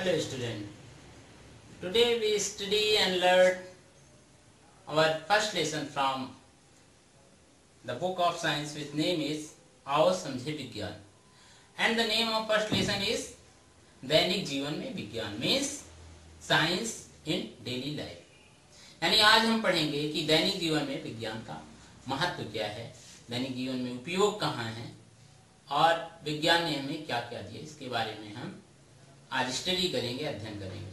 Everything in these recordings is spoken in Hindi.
Hello student. Today we study and learn our first lesson from the book of science which name is आओ समझे विज्ञान and the name of first lesson is दैनिक जीवन में विज्ञान means science in daily life. यानी आज हम पढ़ेंगे कि दैनिक जीवन में विज्ञान का महत्व क्या है, दैनिक जीवन में उपयोग कहाँ है और विज्ञान ने हमें क्या क्या दिया, इसके बारे में हम आज स्टडी करेंगे, अध्ययन करेंगे.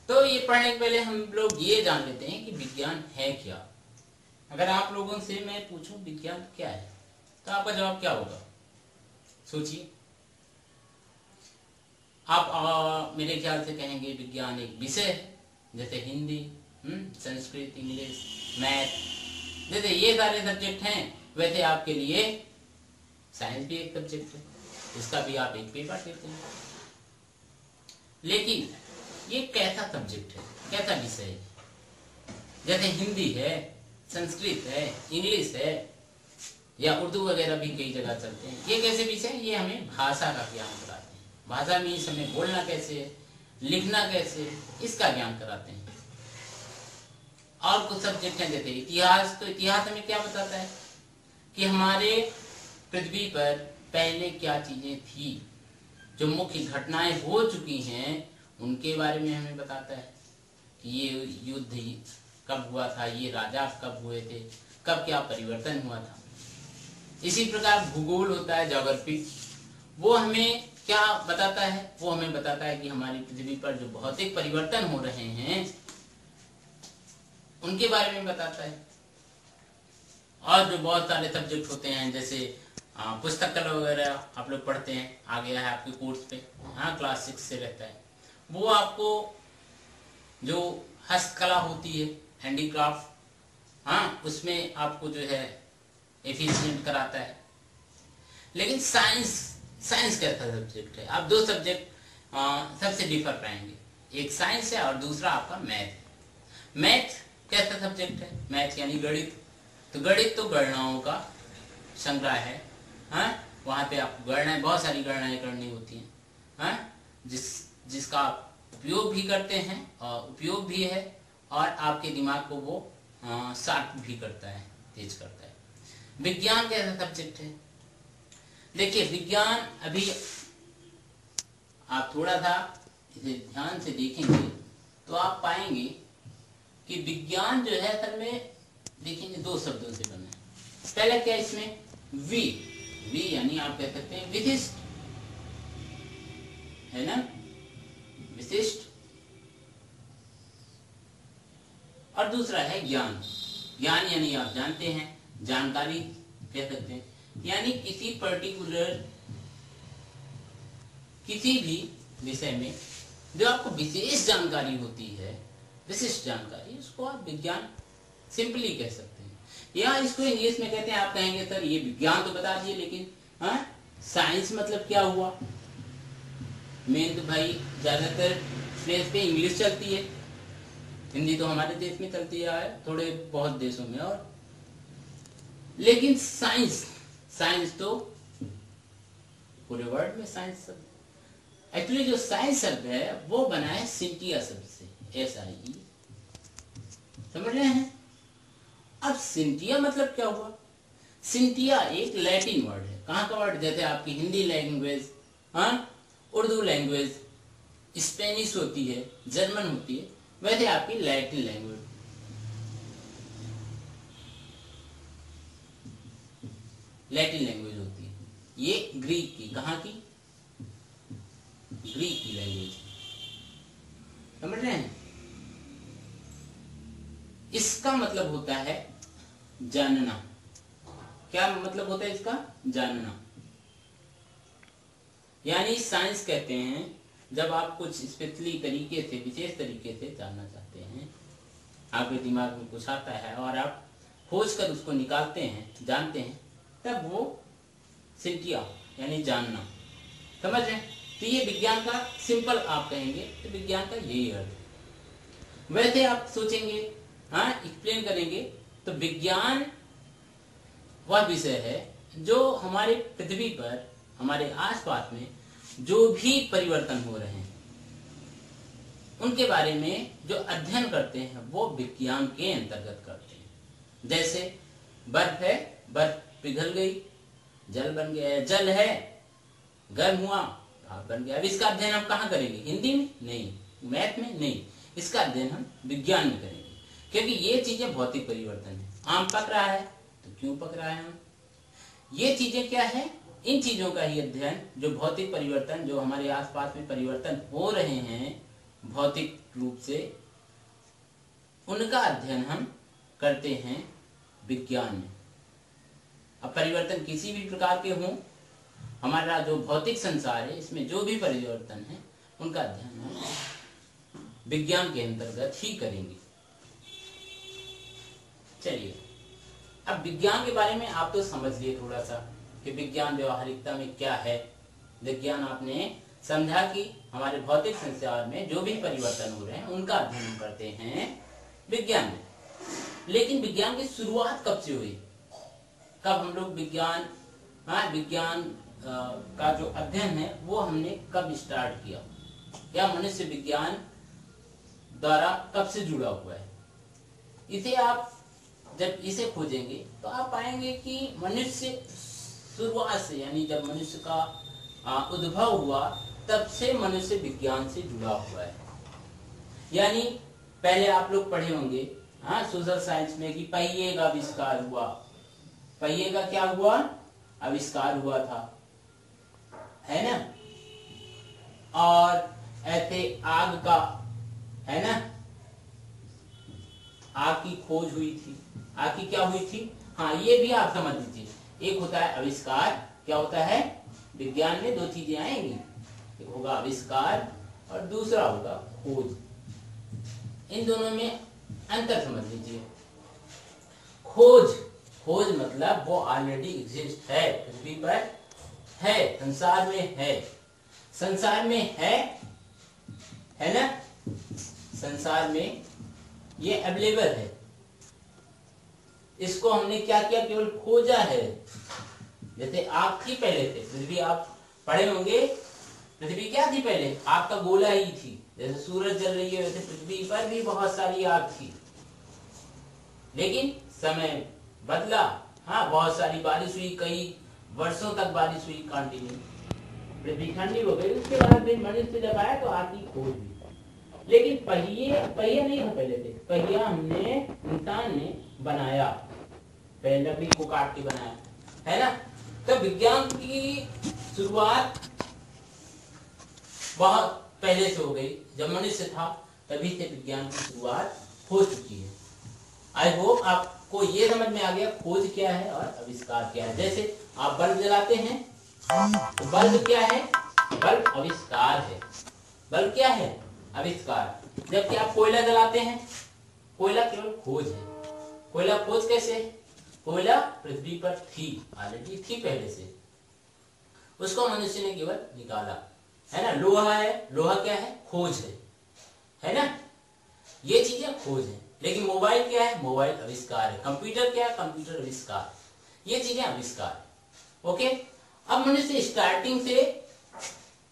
तो ये पढ़ने के पहले हम लोग ये जान लेते हैं कि विज्ञान है क्या. अगर आप लोगों से मैं पूछूं विज्ञान क्या है तो आपका जवाब क्या होगा, सोचिए. आप मेरे ख्याल से कहेंगे विज्ञान एक विषय है, जैसे हिंदी, संस्कृत, इंग्लिश, मैथ, जैसे ये सारे सब्जेक्ट हैं वैसे आपके लिए साइंस भी एक सब्जेक्ट है, इसका भी आप एक पेपर देते हैं. लेकिन ये कैसा सब्जेक्ट है, कैसा विषय है. जैसे हिंदी है, संस्कृत है, इंग्लिश है या उर्दू वगैरह भी कई जगह चलते हैं. ये कैसे विषय, ये हमें भाषा का ज्ञान कराते हैं. भाषा मीन्स हमें बोलना कैसे, लिखना कैसे, इसका ज्ञान कराते हैं. और कुछ सब्जेक्ट हैं जैसे इतिहास. तो इतिहास हमें क्या बताता है कि हमारे पृथ्वी पर पहले क्या चीजें थी, जो मुख्य घटनाएं हो चुकी हैं उनके बारे में हमें बताता है कि ये युद्ध कब हुआ था, ये राजा कब हुए थे, कब क्या परिवर्तन हुआ था. इसी प्रकार भूगोल होता है, ज्योग्राफी, वो हमें क्या बताता है, वो हमें बताता है कि हमारी पृथ्वी पर जो भौतिक परिवर्तन हो रहे हैं उनके बारे में बताता है. और जो बहुत सारे सब्जेक्ट होते हैं जैसे पुस्तक कला वगैरह आप लोग पढ़ते हैं, आ गया है आपके कोर्स पे, हाँ क्लास 6 से रहता है. वो आपको जो हस्तकला होती है, हैंडीक्राफ्ट, हाँ उसमें आपको जो है एफिशिएंट कराता है. लेकिन साइंस कैसा सब्जेक्ट है. आप दो सब्जेक्ट सबसे डिफर पाएंगे, एक साइंस है और दूसरा आपका मैथ है. मैथ कैसा सब्जेक्ट है, मैथ यानी गणित. तो गणित तो गणनाओं का संग्रह है, हाँ वहां पे आपको गणनाएं, बहुत सारी गणनाएं करनी होती हैं, हाँ जिसका आप उपयोग भी करते हैं और उपयोग भी है और आपके दिमाग को वो शार्प भी करता है, तेज करता है. विज्ञान कैसा सब्जेक्ट है. देखिए विज्ञान, अभी आप थोड़ा सा इसे ध्यान से देखेंगे तो आप पाएंगे कि विज्ञान जो है असल में देखेंगे दो शब्दों से बना है. पहला क्या इसमें, वी यानी आप कह सकते हैं विशिष्ट, है ना, विशिष्ट. और दूसरा है ज्ञान. ज्ञान यानी आप जानते हैं, जानकारी कह सकते हैं. यानी किसी पर्टिकुलर, किसी भी विषय में जो आपको विशेष जानकारी होती है, विशिष्ट जानकारी, उसको आप विज्ञान सिंपली कह सकते हैं. या इसको इंग्लिश में कहते हैं, आप कहेंगे सर ये विज्ञान तो बता दिए लेकिन साइंस मतलब क्या हुआ. मेन तो भाई ज्यादातर प्लेस पे इंग्लिश चलती है, हिंदी तो हमारे देश में चलती है, थोड़े बहुत देशों में और. लेकिन साइंस तो पूरे वर्ल्ड में साइंस शब्द. एक्चुअली जो साइंस शब्द है वो बना है सिंटिया शब्द से, SIE, समझ रहे हैं. अब सिंटिया मतलब क्या हुआ. सिंटिया एक लैटिन वर्ड है. कहाँ का वर्ड, जैसे आपकी Hindi language, Urdu language, Spanish होती है, जर्मन होती है, वैसे आपकी लैटिन लैंग्वेज, लैटिन लैंग्वेज होती है. ये ग्रीक की, कहाँ की, ग्रीक की लैंग्वेज, समझ रहे हैं. इसका मतलब होता है जानना. क्या मतलब होता है इसका, जानना. यानी साइंस कहते हैं जब आप कुछ स्पेशली तरीके से, विशेष तरीके से जानना चाहते हैं, आपके दिमाग में कुछ आता है और आप खोज कर उसको निकालते हैं, जानते हैं, तब वो सिंटिया यानी जानना, समझ रहे हैं. तो ये विज्ञान का सिंपल आप कहेंगे तो विज्ञान का यही अर्थ है. वैसे आप सोचेंगे, एक्सप्लेन करेंगे तो विज्ञान वह विषय है जो हमारे पृथ्वी पर, हमारे आसपास में जो भी परिवर्तन हो रहे हैं उनके बारे में जो अध्ययन करते हैं वो विज्ञान के अंतर्गत करते हैं। जैसे बर्फ है, बर्फ पिघल गई, जल बन गया, जल है, गर्म हुआ, भाप बन गया। अब इसका अध्ययन हम कहाँ करेंगे? हिंदी में नहीं, मैथ में नहीं, इसका अध्ययन हम विज्ञान में करेंगे, क्योंकि ये चीजें भौतिक परिवर्तन है। आम पक रहा है तो क्यों पक रहा है? हम ये चीजें क्या है? इन चीजों का ही अध्ययन, जो भौतिक परिवर्तन, जो हमारे आसपास में परिवर्तन हो रहे हैं भौतिक रूप से, उनका अध्ययन हम करते हैं विज्ञान में। अब परिवर्तन किसी भी प्रकार के हों, हमारा जो भौतिक संसार है इसमें जो भी परिवर्तन है उनका अध्ययन हम विज्ञान के अंतर्गत ही करेंगे। चलिए, अब विज्ञान के बारे में आप तो समझ लिए थोड़ा सा कि विज्ञान व्यवहारिकता में क्या है। विज्ञान आपने समझा कि हमारे भौतिक संसार में जो भी परिवर्तन हो रहे हैं उनका अध्ययन करते हैं विज्ञान में। लेकिन विज्ञान की शुरुआत कब से हुई? कब हम लोग विज्ञान का जो अध्ययन है वो हमने कब स्टार्ट किया, या मनुष्य विज्ञान द्वारा कब से जुड़ा हुआ है? इसे आप जब इसे खोजेंगे तो आप पाएंगे कि मनुष्य शुरुआत से, यानी जब मनुष्य का उद्भव हुआ तब से मनुष्य विज्ञान से जुड़ा हुआ है। यानी पहले आप लोग पढ़े होंगे सोशल साइंस में कि पहिए का आविष्कार हुआ। पहिए का क्या हुआ? आविष्कार हुआ था, है ना। और ऐसे आग का, है ना, आग की खोज हुई थी। आग की क्या हुई थी? हाँ, ये भी आप समझ लीजिए। एक होता है आविष्कार, क्या होता है? विज्ञान में दो चीजें आएंगी, एक होगा आविष्कार और दूसरा होगा खोज। इन दोनों में अंतर समझ लीजिए। खोज मतलब वो ऑलरेडी एग्जिस्ट है, पृथ्वी पर है, संसार में है, संसार में है ना, संसार में ये अवेलेबल है। इसको हमने क्या किया? केवल खोजा है। जैसे आग थी पहले से, पृथ्वी आप पढ़े होंगे, पृथ्वी क्या थी पहले? आग का गोला ही थी। जैसे सूरज जल रही है वैसे पृथ्वी पर भी बहुत सारी आग थी, लेकिन समय बदला। हाँ, बहुत सारी बारिश हुई, कई वर्षों तक बारिश हुई कंटिन्यू, पृथ्वी ठंडी हो गई। उसके बाद फिर मनुष्य जब आया तो आग की खोज हुई। लेकिन पहिया नहीं था पहले से, पहिया हमने, इंसान ने बनाया, पहले लकड़ी को काट के बनाया, है ना। तो विज्ञान की शुरुआत बहुत पहले से हो गई। जब मनुष्य था तभी से विज्ञान की शुरुआत हो चुकी है। आई होप आपको ये समझ में आ गया खोज क्या है और आविष्कार क्या है। जैसे आप बल्ब जलाते हैं तो बल्ब क्या है? बल्ब आविष्कार है। बल्ब क्या है? आविष्कार। जबकि आप कोयला जलाते हैं, कोयला केवल खोज है। कोयला खोज कैसे? कोयला पृथ्वी पर थी, ऑलरेडी थी पहले से, उसको मनुष्य ने केवल निकाला, है ना। लोहा है, लोहा क्या है? खोज है ना। ये चीजें खोज है। लेकिन मोबाइल क्या है? मोबाइल आविष्कार है। कंप्यूटर क्या है? कंप्यूटर आविष्कार। ये चीजें आविष्कार है। ओके। अब मनुष्य स्टार्टिंग से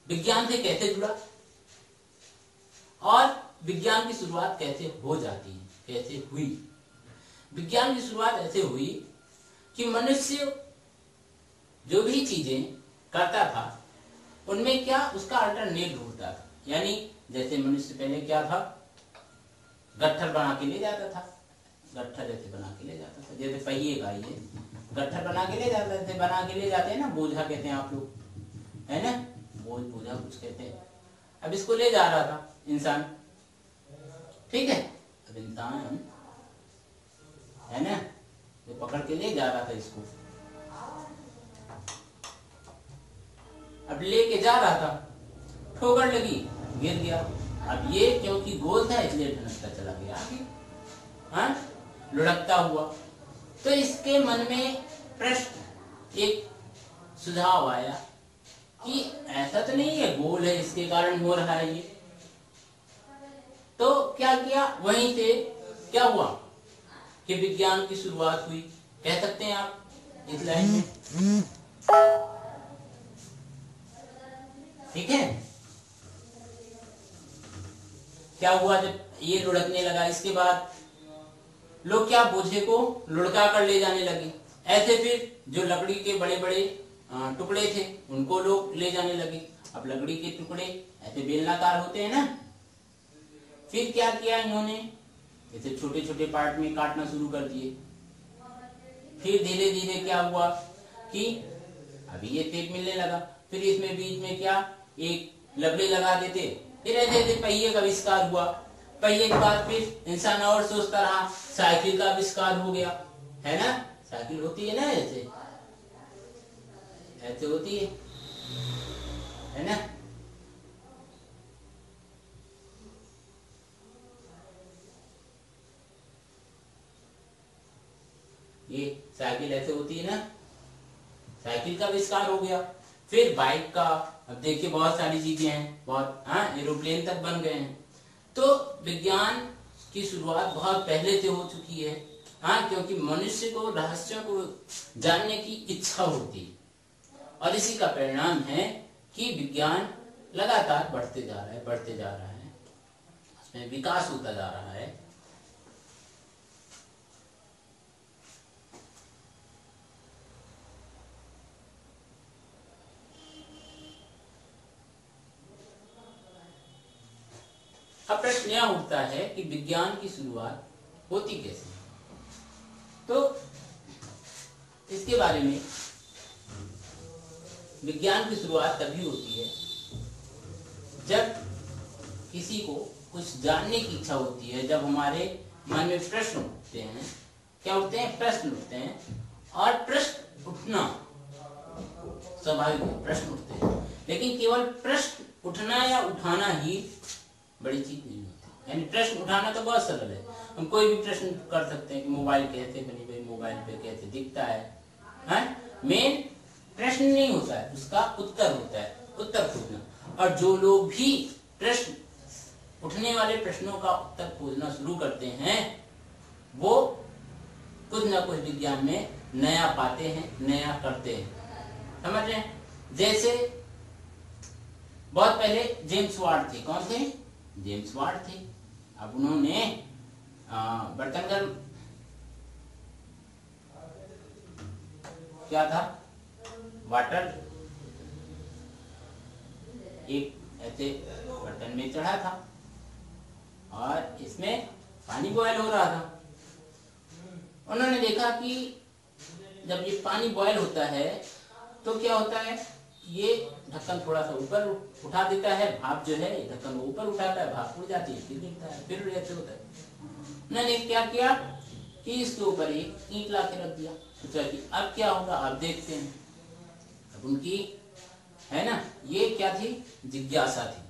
विज्ञान से कैसे जुड़ा और विज्ञान की शुरुआत कैसे हो जाती है, कैसे हुई? विज्ञान की शुरुआत ऐसे हुई कि मनुष्य जो भी चीजें करता था उनमें क्या उसका अल्टरनेट ढूंढता था। यानी जैसे मनुष्य पहले क्या था? गट्ठर बना के ले जाता था, गट्ठर ऐसे बना के ले जाता था। जैसे पहिए का ये गट्ठर बना के ले जाता थे, बना के ले जाते हैं ना, बोझा कहते हैं आप लोग, है ना, बोझा कुछ कहते हैं। अब इसको ले जा रहा था इंसान, ठीक है। अब इंसान है ना, ये पकड़ के ले जा रहा था इसको। अब लेके जा रहा था, ठोकर लगी, गिर गया। अब ये क्योंकि गोल था इसलिए ढनकता चला गया आगे, हाँ, लुढ़कता हुआ। तो इसके मन में प्रश्न, एक सुझाव आया कि ऐसा तो नहीं है, गोल है इसके कारण हो रहा है ये। तो क्या किया? वहीं से क्या हुआ कि विज्ञान की शुरुआत हुई, कह सकते हैं आप इस लाइन में, ठीक है। क्या हुआ जब ये लुढ़कने लगा, इसके बाद लोग क्या बोझे को लुढ़का कर ले जाने लगे। ऐसे फिर जो लकड़ी के बड़े बड़े टुकड़े थे उनको लोग ले जाने लगे। अब लकड़ी के टुकड़े ऐसे बेलनाकार होते हैं ना, फिर क्या किया इन्होंने, इसे छोटे छोटे पार्ट में काटना शुरू कर दिए। फिर धीरे धीरे क्या हुआ कि अभी ये टेप मिलने लगा, फिर इसमें बीच में क्या एक लकड़ी लगा देते, फिर ऐसे ऐसे पहिए का आविष्कार हुआ। पहिए के बाद फिर इंसान और सोचता रहा, साइकिल का आविष्कार हो गया, है ना। साइकिल होती है ना, ऐसे ऐसे होती है ना। ये साइकिल ऐसे होती है ना, साइकिल का आविष्कार हो गया। फिर बाइक का, अब देखिए बहुत सारी चीजें हैं, बहुत एरोप्लेन तक बन गए हैं। तो विज्ञान की शुरुआत बहुत पहले से हो चुकी है, क्योंकि मनुष्य को रहस्यों को जानने की इच्छा होती है, और इसी का परिणाम है कि विज्ञान लगातार बढ़ते जा रहा है, बढ़ते जा रहा है, उसमें विकास होता जा रहा है। अब प्रश्न यह उठता है कि विज्ञान की शुरुआत होती कैसे। तो इसके बारे में, विज्ञान की शुरुआत तभी होती है जब किसी को कुछ जानने की इच्छा होती है, जब हमारे मन में प्रश्न उठते हैं। क्या उठते हैं? प्रश्न उठते हैं। और प्रश्न उठना स्वाभाविक है, प्रश्न उठते हैं, लेकिन केवल प्रश्न उठना या उठाना ही बड़ी चीज नहीं होती। यानी प्रश्न उठाना तो बहुत सरल है, हम कोई भी प्रश्न कर सकते हैं कि मोबाइल कैसे बनी भाई, मोबाइल पे कैसे दिखता है। मेन प्रश्न नहीं होता है, उसका उत्तर होता है, उत्तर खोजना। और जो लोग भी प्रश्न, उठने वाले प्रश्नों का उत्तर खोजना शुरू करते हैं, वो कुछ न कुछ विज्ञान में नया पाते हैं, नया करते हैं। समझ रहे हैं? जैसे बहुत पहले जेम्स वाट थे। कौन थे? जेम्स वाट थे। अब उन्होंने बर्तन गर्म, क्या था, वाटर एक ऐसे बर्तन में चढ़ा था और इसमें पानी बॉयल हो रहा था। उन्होंने देखा कि जब ये पानी बॉयल होता है तो क्या होता है, ये ढक्कन थोड़ा सा ऊपर उठा देता है, भाप जो है ढक्कन ऊपर उठाता है, भाप उड़ जाती है, फिर गिरता है, फिर ऐसे होता है। उन्होंने क्या किया कि इसके ऊपर एक ईंट ला के रख दिया, सोचा कि अब क्या होगा, आप देखते हैं। अब उनकी, है ना, ये क्या थी, जिज्ञासा थी।